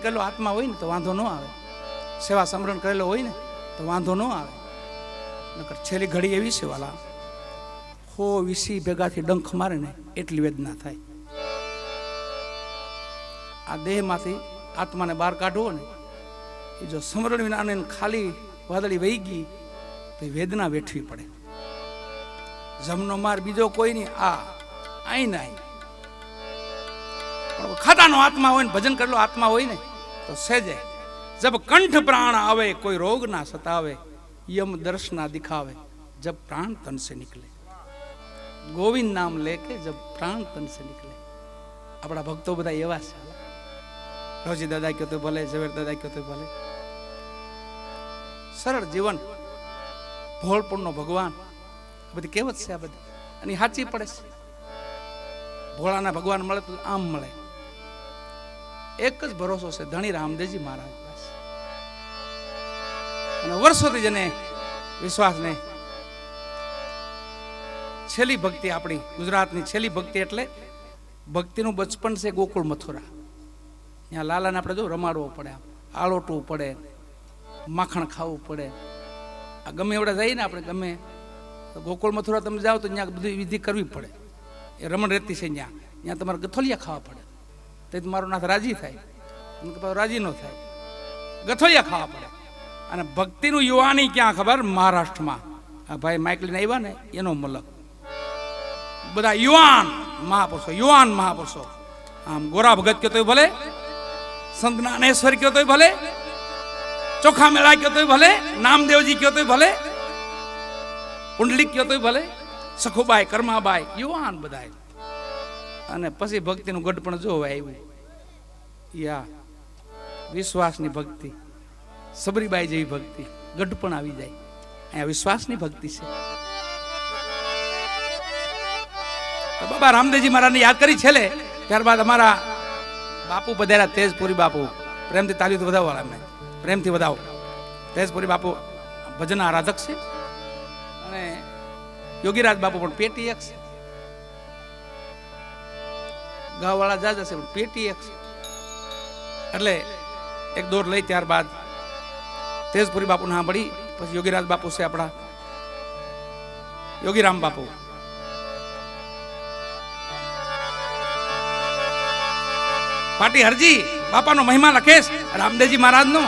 કરેલો આત્મા હોય ને તો વાંધો ન આવે, સેવા સમરણ કરેલો હોય ને તો વાંધો ન આવે. નકર છેલ્લી ઘડી એવી છે વાલા, હો વીસી ભેગાથી ડંખ મારે ને એટલી વેદના થાય. આ દેહમાંથી આત્માને બહાર કાઢવો ને એ જો સમરણ વિના ખાલી વાદળી વહી ગઈ તો એ વેદના વેઠવી પડે. જમનો માર બીજો કોઈ નહીં, આ આઈ ના પણ ખાતાનો આત્મા હોય ને ભજન કરેલો આત્મા હોય ને તો સહેજે જબ કંઠ પ્રાણ આવે કોઈ રોગ ના સતાવે, યમ દર્શના દિખાવે જબ પ્રાણ તન સે નિકલે. ગોવિંદ નામ લેકે જબ પ્રાણ તન સે નિકલે. આપણા ભક્તો બધા એવા છે. રોજી દાદા કહ્યું તો ભલે, ઝવેર દાદા કહ્યું તો ભલે. સરળ જીવન, ભોળપુણનો ભગવાન, બધી કહેવત છે આ બધી અને સાચી પડે છે. ભોળાના ભગવાન મળે તો આમ મળે. એક જ ભરોસો છે, ધણી રામદેવજી મહારાજ બસ. અને વર્ષોથી જેને વિશ્વાસ ને છેલ્લી ભક્તિ આપણી ગુજરાતની છેલ્લી ભક્તિ એટલે ભક્તિનું બચપન છે ગોકુળ મથુરા. ત્યાં લાલાને આપણે જો રમાડવો પડે, આળોટવું પડે, માખણ ખાવું પડે. આ ગમે એવડા જઈએ ને આપણે, ગમે ગોકુળ મથુરા તમે જાઓ તો ત્યાં બધી વિધિ કરવી પડે. એ રમણ રહેતી છે ત્યાં તમારે ગથોલિયા ખાવા પડે. તે મારો નાથ રાજી થાય, રાજી ન થાય, ગથોલિયા ખાવા પડે. અને ભક્તિનું યુવાની ક્યાં ખબર? મહારાષ્ટ્રમાં. આ ભાઈ માઇક લઈને આવ્યા ને એનો મલક. બધા યુવાન મહાપુરુષો, આમ ગોરા ભગત કયો તોય ભલે, સંત જ્ઞાનેશ્વર કયો તોય ભલે, ચોખા મેળા કયો તોય ભલે, નામદેવજી કયો તોય ભલે, પુંડલિક કયો તોય ભલે, સખુબાઈ, કર્માબાઈ, યુવાન બધા. અને પછી ભક્તિનું ગઢપણ જોવા આવ્યું. યા વિશ્વાસની ભક્તિ, સબરીબાઈ જેવી ભક્તિ, ગઢપણ આવી જાય. અહીંયા વિશ્વાસની ભક્તિ છે. બાબા રામદેવજી મહારાજને યાદ કરી છેલ્લે, ત્યારબાદ અમારા બાપુ પધાર્યા, તેજપુરી બાપુ. પ્રેમથી તાલી તો વધાવો, અમને પ્રેમથી વધાવો. તેજપુરી બાપુ ભજન આરાધક છે અને યોગીરાજ બાપુ પણ પેટી એક છે. ગાવાળા જાજા છે પણ પેટી એક છે. એટલે એક દોર લઈ ત્યારબાદ તેજપુરી બાપુ સાંભળી. પછી યોગીરાજ બાપુ છે આપણા યોગીરામ બાપુ. પાટી હરજી બાપાનો મહિમા લખેશ રામદેવજી મહારાજનો.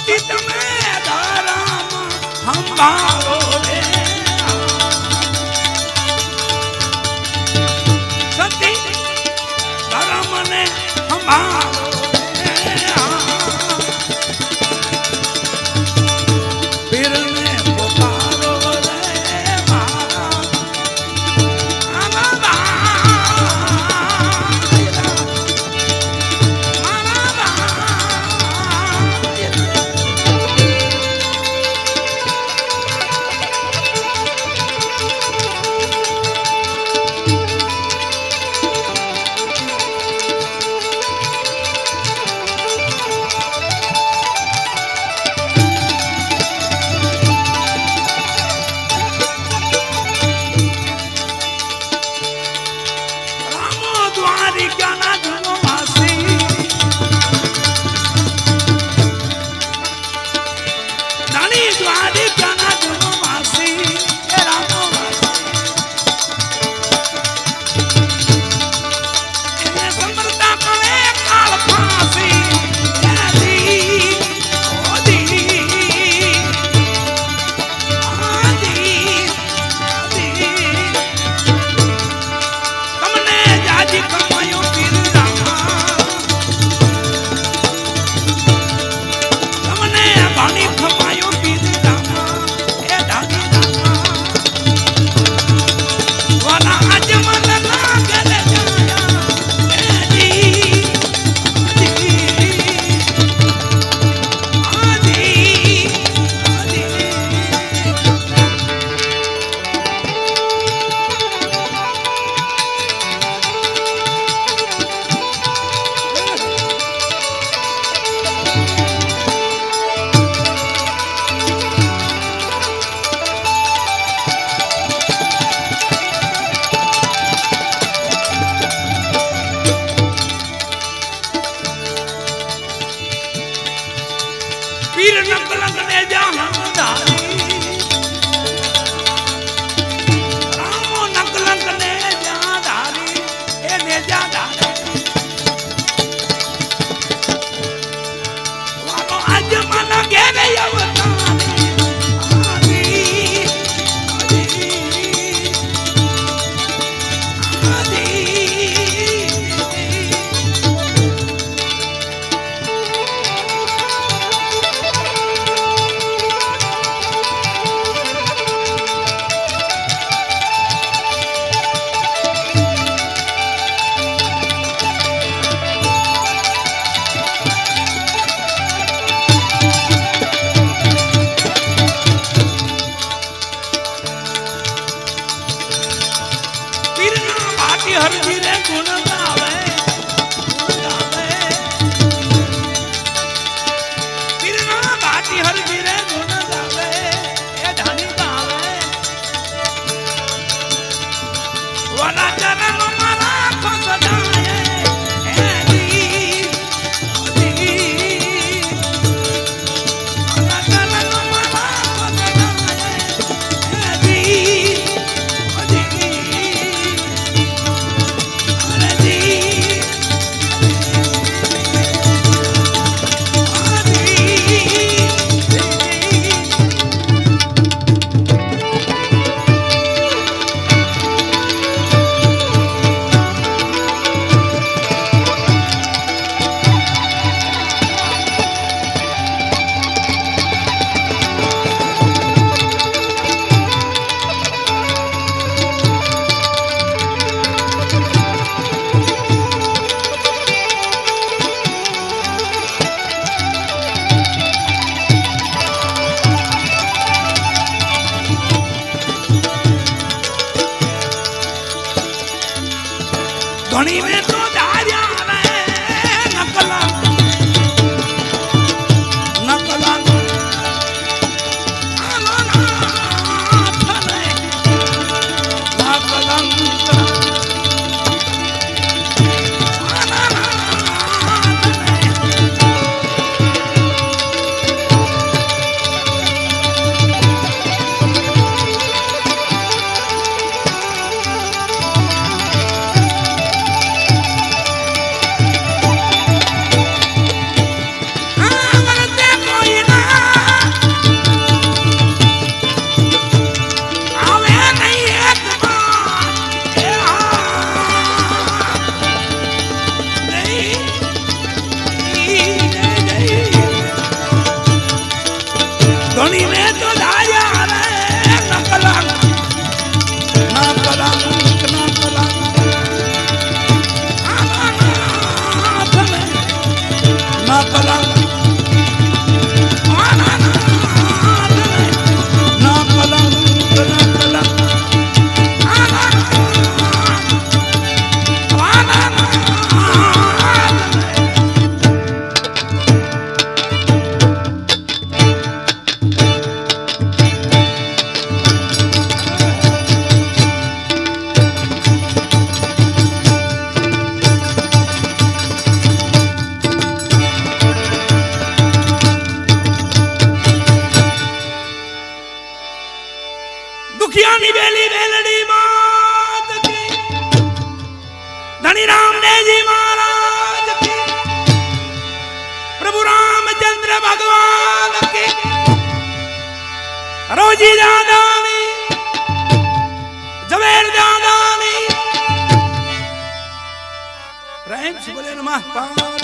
સતી તમે ધરમ સંભાળો રે સતી ધરમ ને સંભાળો દુખિયાની બેલી વેલડી માત કી ધણી રામદેવજી મહારાજ કી પ્રભુ રામચંદ્ર ભગવાન કી રોજી દાદાની ઝવેર દાદાની પ્રેમ से बोले नमः पार्वती